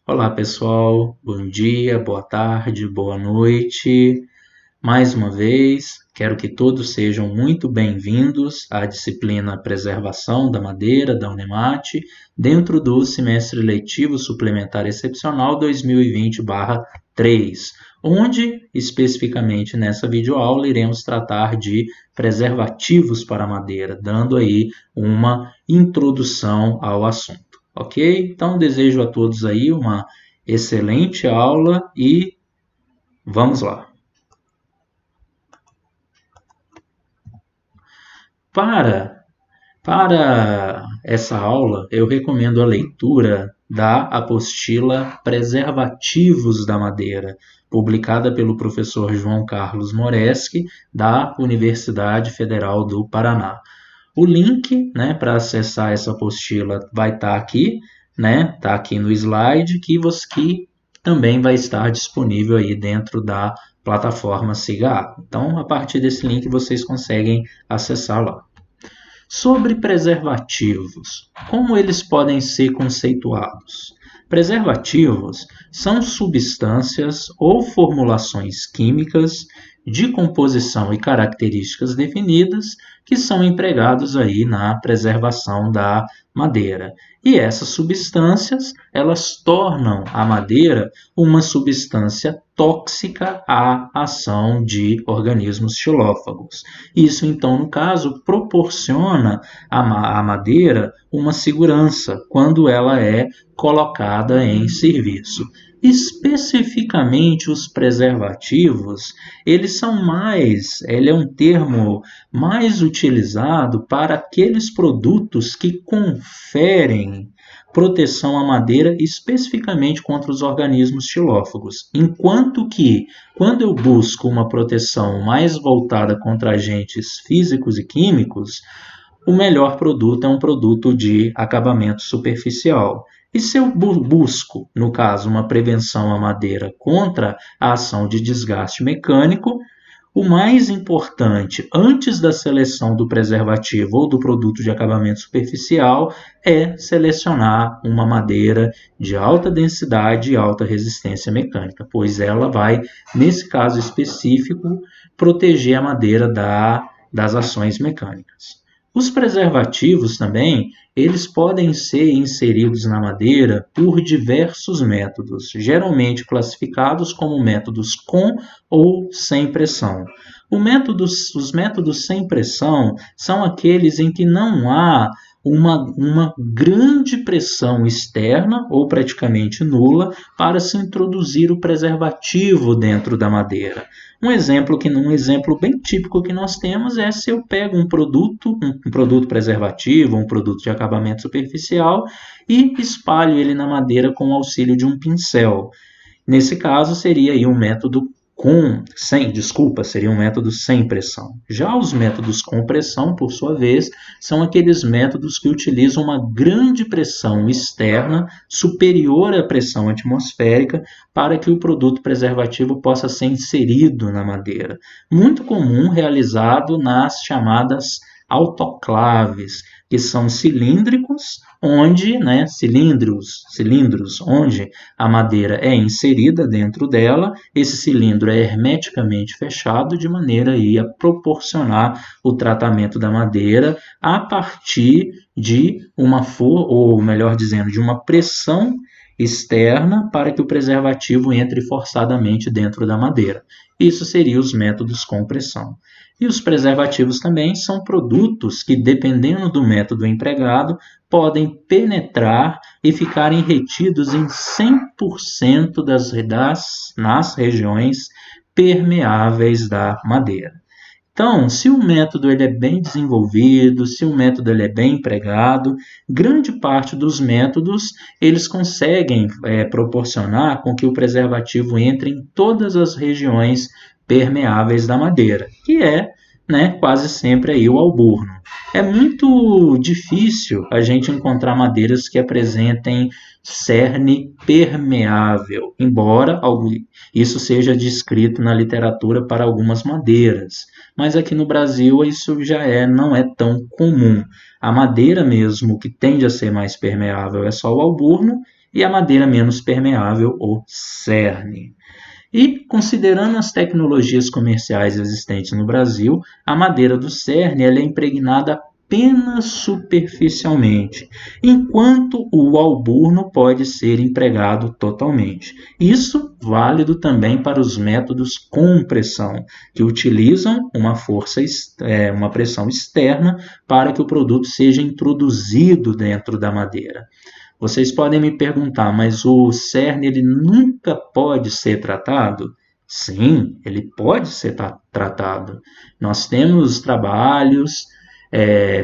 Olá, pessoal. Bom dia, boa tarde, boa noite. Mais uma vez, quero que todos sejam muito bem-vindos à disciplina Preservação da Madeira da Unemate, dentro do semestre letivo suplementar excepcional 2020/3, onde, especificamente nessa videoaula, iremos tratar de preservativos para a madeira, dando aí uma introdução ao assunto. Ok? Então, desejo a todos aí uma excelente aula e vamos lá. Para essa aula, eu recomendo a leitura da apostila Preservativos da Madeira, publicada pelo professor João Carlos Moreschi, da Universidade Federal do Paraná. O link, né, para acessar essa apostila vai estar aqui, né, tá aqui no slide, que também vai estar disponível aí dentro da plataforma SIGA. Então, a partir desse link vocês conseguem acessar lá. Sobre preservativos, como eles podem ser conceituados? Preservativos são substâncias ou formulações químicas de composição e características definidas que são empregados aí na preservação da madeira. E essas substâncias, elas tornam a madeira uma substância tóxica à ação de organismos xilófagos. Isso, então, no caso, proporciona à madeira uma segurança quando ela é colocada em serviço. Especificamente os preservativos, ele é um termo mais utilizado para aqueles produtos que conferem proteção à madeira especificamente contra os organismos xilófagos, enquanto que quando eu busco uma proteção mais voltada contra agentes físicos e químicos, o melhor produto é um produto de acabamento superficial. E se eu busco, no caso, uma prevenção à madeira contra a ação de desgaste mecânico, o mais importante, antes da seleção do preservativo ou do produto de acabamento superficial, é selecionar uma madeira de alta densidade e alta resistência mecânica, pois ela vai, nesse caso específico, proteger a madeira das ações mecânicas. Os preservativos também, eles podem ser inseridos na madeira por diversos métodos, geralmente classificados como métodos com ou sem pressão. Os métodos sem pressão são aqueles em que não há uma grande pressão externa, ou praticamente nula, para se introduzir o preservativo dentro da madeira. Um exemplo bem típico que nós temos é se eu pego um produto preservativo, um produto de acabamento superficial e espalho ele na madeira com o auxílio de um pincel. Nesse caso, seria aí seria um método sem pressão. Já os métodos com pressão, por sua vez, são aqueles métodos que utilizam uma grande pressão externa, superior à pressão atmosférica, para que o produto preservativo possa ser inserido na madeira. Muito comum, realizado nas chamadas autoclaves, que são cilíndricos, cilindros onde a madeira é inserida dentro dela, esse cilindro é hermeticamente fechado de maneira a proporcionar o tratamento da madeira a partir de de uma pressão externa para que o preservativo entre forçadamente dentro da madeira. Isso seria os métodos com pressão. E os preservativos também são produtos que, dependendo do método empregado, podem penetrar e ficarem retidos em 100% nas regiões permeáveis da madeira. Então, se o método ele é bem desenvolvido, se o método ele é bem empregado, grande parte dos métodos eles conseguem proporcionar com que o preservativo entre em todas as regiões permeáveis da madeira, que é, quase sempre aí o alburno. É muito difícil a gente encontrar madeiras que apresentem cerne permeável, embora isso seja descrito na literatura para algumas madeiras. Mas aqui no Brasil isso não é tão comum. A madeira mesmo que tende a ser mais permeável é só o alburno, e a madeira menos permeável, o cerne. E, considerando as tecnologias comerciais existentes no Brasil, a madeira do cerne ela é impregnada apenas superficialmente, enquanto o alburno pode ser empregado totalmente. Isso válido também para os métodos com pressão, que utilizam uma pressão externa para que o produto seja introduzido dentro da madeira. Vocês podem me perguntar, mas o cerne ele nunca pode ser tratado? Sim, ele pode ser tratado. Nós temos trabalhos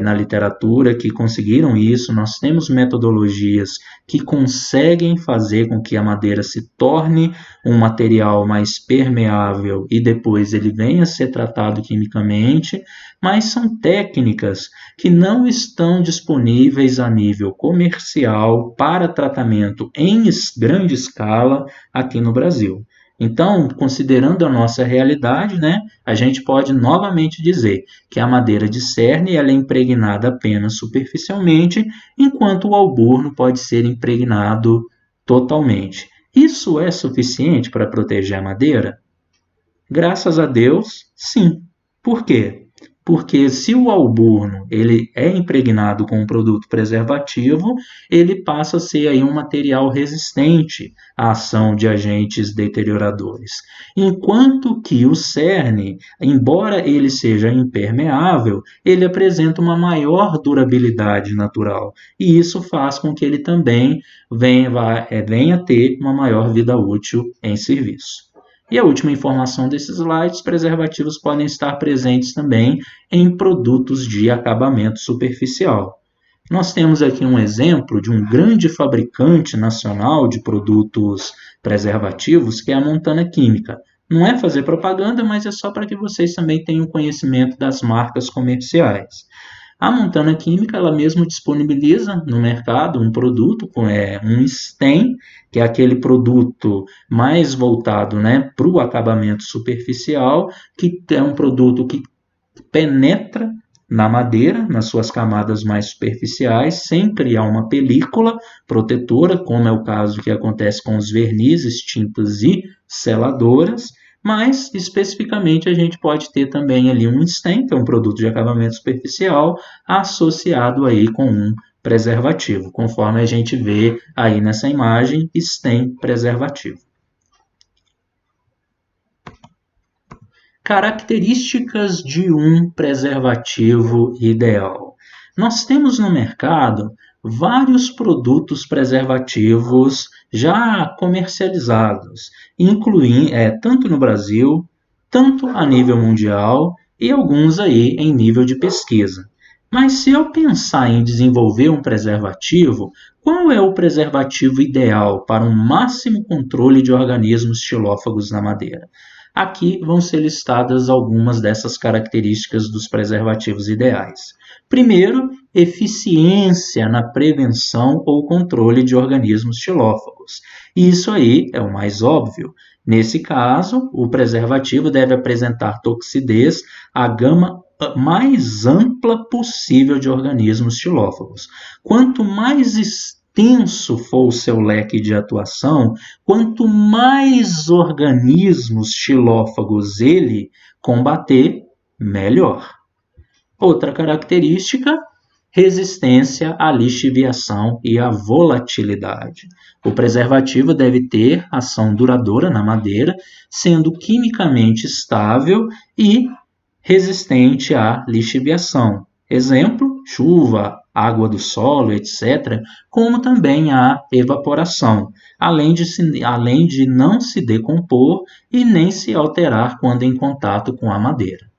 na literatura que conseguiram isso, nós temos metodologias que conseguem fazer com que a madeira se torne um material mais permeável e depois ele venha a ser tratado quimicamente, mas são técnicas que não estão disponíveis a nível comercial para tratamento em grande escala aqui no Brasil. Então, considerando a nossa realidade, a gente pode novamente dizer que a madeira de cerne ela é impregnada apenas superficialmente, enquanto o alburno pode ser impregnado totalmente. Isso é suficiente para proteger a madeira? Graças a Deus, sim. Por quê? Porque se o alburno ele é impregnado com um produto preservativo, ele passa a ser aí um material resistente à ação de agentes deterioradores. Enquanto que o cerne, embora ele seja impermeável, ele apresenta uma maior durabilidade natural. E isso faz com que ele também venha a ter uma maior vida útil em serviço. E a última informação desses slides, preservativos podem estar presentes também em produtos de acabamento superficial. Nós temos aqui um exemplo de um grande fabricante nacional de produtos preservativos, que é a Montana Química. Não é fazer propaganda, mas é só para que vocês também tenham conhecimento das marcas comerciais. A Montana Química, ela mesmo disponibiliza no mercado um produto, um stem, que é aquele produto mais voltado para o acabamento superficial, que é um produto que penetra na madeira, nas suas camadas mais superficiais, sem criar uma película protetora, como é o caso que acontece com os vernizes, tintas e seladoras, mas especificamente a gente pode ter também ali um stem, que é um produto de acabamento superficial, associado aí com um preservativo, conforme a gente vê aí nessa imagem, stem preservativo. Características de um preservativo ideal. Nós temos no mercado vários produtos preservativos já comercializados, tanto no Brasil, tanto a nível mundial e alguns aí em nível de pesquisa. Mas se eu pensar em desenvolver um preservativo, qual é o preservativo ideal para um máximo controle de organismos xilófagos na madeira? Aqui vão ser listadas algumas dessas características dos preservativos ideais. Primeiro, eficiência na prevenção ou controle de organismos xilófagos. Isso aí é o mais óbvio. Nesse caso, o preservativo deve apresentar toxidez à gama mais ampla possível de organismos xilófagos. Quanto mais extenso for o seu leque de atuação, quanto mais organismos xilófagos ele combater, melhor. Outra característica, resistência à lixiviação e à volatilidade. O preservativo deve ter ação duradoura na madeira, sendo quimicamente estável e resistente à lixiviação. Exemplo, chuva, água do solo, etc., como também a evaporação, além de não se decompor e nem se alterar quando em contato com a madeira.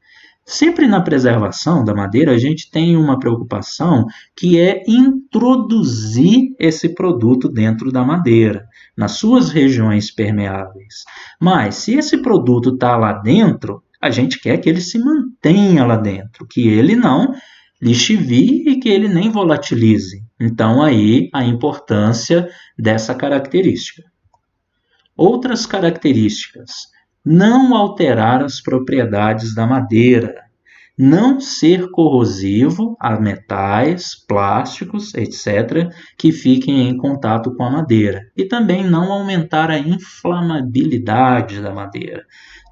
Sempre na preservação da madeira, a gente tem uma preocupação que é introduzir esse produto dentro da madeira, nas suas regiões permeáveis. Mas, se esse produto está lá dentro, a gente quer que ele se mantenha lá dentro, que ele não lixivie e que ele nem volatilize. Então, aí a importância dessa característica. Outras características. Não alterar as propriedades da madeira. não ser corrosivo a metais, plásticos, etc., que fiquem em contato com a madeira, e também não aumentar a inflamabilidade da madeira.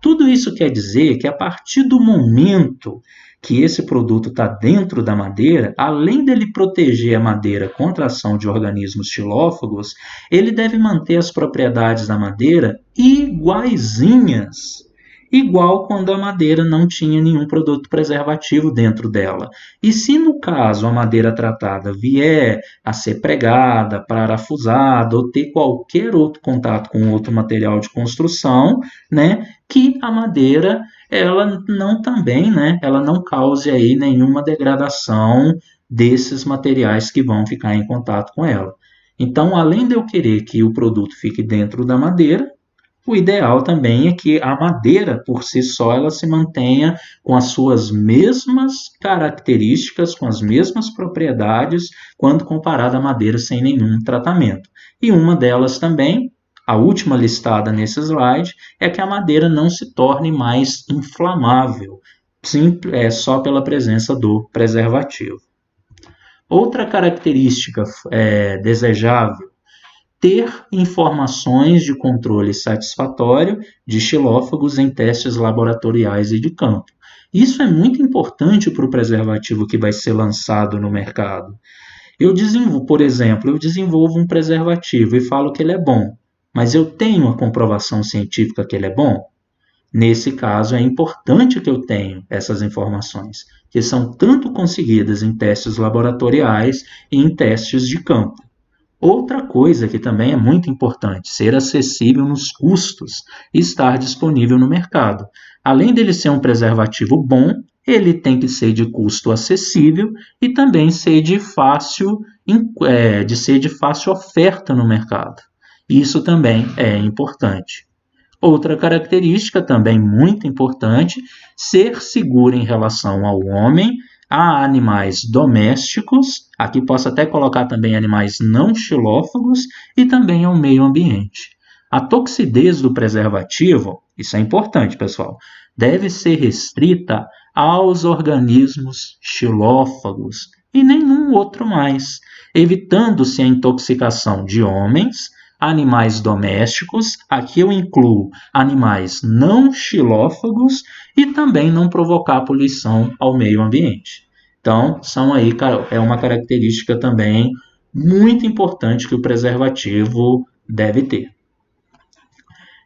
Tudo isso quer dizer que a partir do momento que esse produto está dentro da madeira, além dele proteger a madeira contra a ação de organismos xilófagos, ele deve manter as propriedades da madeira iguaizinhas, igual quando a madeira não tinha nenhum produto preservativo dentro dela. E se no caso a madeira tratada vier a ser pregada, parafusada ou ter qualquer outro contato com outro material de construção, né, que a madeira ela não também, né, ela não cause aí nenhuma degradação desses materiais que vão ficar em contato com ela. Então, além de eu querer que o produto fique dentro da madeira, o ideal também é que a madeira, por si só, ela se mantenha com as suas mesmas características, com as mesmas propriedades, quando comparada à madeira sem nenhum tratamento. E uma delas também, a última listada nesse slide, é que a madeira não se torne mais inflamável, só pela presença do preservativo. Outra característica desejável, ter informações de controle satisfatório de xilófagos em testes laboratoriais e de campo. Isso é muito importante para o preservativo que vai ser lançado no mercado. Por exemplo, eu desenvolvo um preservativo e falo que ele é bom, mas eu tenho a comprovação científica que ele é bom? Nesse caso, é importante que eu tenha essas informações, que são tanto conseguidas em testes laboratoriais e em testes de campo. Outra coisa que também é muito importante, ser acessível nos custos e estar disponível no mercado. Além dele ser um preservativo bom, ele tem que ser de custo acessível e também ser de fácil oferta no mercado. Isso também é importante. Outra característica também muito importante, ser seguro em relação ao homem, a animais domésticos, aqui posso até colocar também animais não xilófagos, e também ao meio ambiente. A toxidez do preservativo, isso é importante, pessoal, deve ser restrita aos organismos xilófagos e nenhum outro mais, evitando-se a intoxicação de homens, animais domésticos, aqui eu incluo animais não xilófagos e também não provocar poluição ao meio ambiente. Então, é uma característica também muito importante que o preservativo deve ter.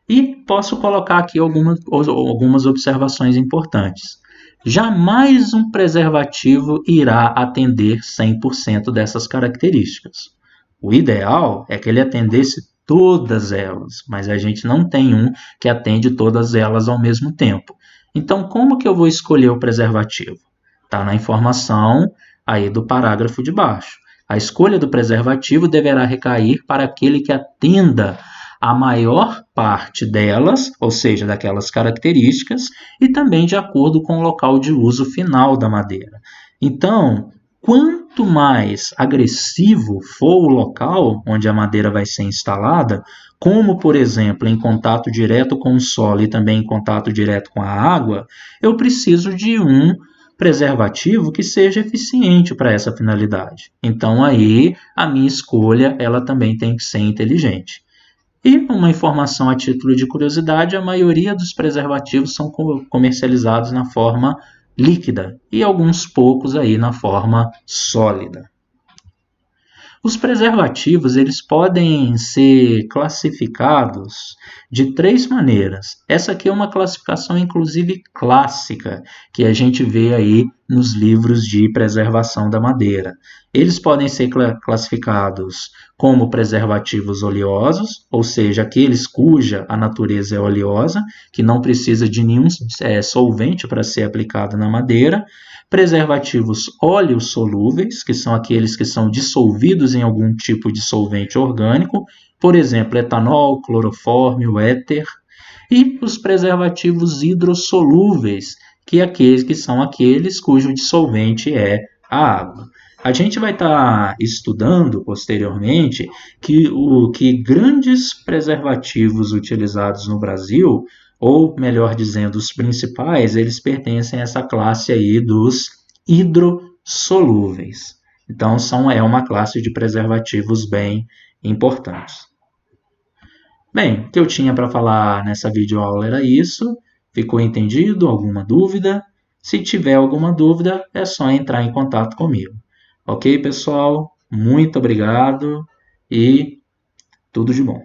E posso colocar aqui algumas observações importantes. Jamais um preservativo irá atender 100% dessas características. O ideal é que ele atendesse todas elas, mas a gente não tem um que atende todas elas ao mesmo tempo. Então, como que eu vou escolher o preservativo? Está na informação aí do parágrafo de baixo. A escolha do preservativo deverá recair para aquele que atenda a maior parte delas, ou seja, daquelas características, e também de acordo com o local de uso final da madeira. Então, quanto mais agressivo for o local onde a madeira vai ser instalada, como, por exemplo, em contato direto com o solo e também em contato direto com a água, eu preciso de um preservativo que seja eficiente para essa finalidade. Então, aí, a minha escolha ela também tem que ser inteligente. E uma informação a título de curiosidade, a maioria dos preservativos são comercializados na forma líquida e alguns poucos aí na forma sólida. Os preservativos eles podem ser classificados de 3 maneiras. Essa aqui é uma classificação inclusive clássica que a gente vê aí nos livros de preservação da madeira. Eles podem ser classificados como preservativos oleosos, ou seja, aqueles cuja a natureza é oleosa, que não precisa de nenhum solvente para ser aplicado na madeira. Preservativos oleossolúveis, que são aqueles que são dissolvidos em algum tipo de solvente orgânico, por exemplo, etanol, clorofórmio, éter. E os preservativos hidrossolúveis, que são aqueles cujo dissolvente é a água. A gente vai estar estudando posteriormente que grandes preservativos utilizados no Brasil, ou melhor dizendo, os principais, eles pertencem a essa classe aí dos hidrossolúveis. Então, é uma classe de preservativos bem importantes. Bem, o que eu tinha para falar nessa videoaula era isso. Ficou entendido? Alguma dúvida? Se tiver alguma dúvida, é só entrar em contato comigo. Ok, pessoal? Muito obrigado e tudo de bom.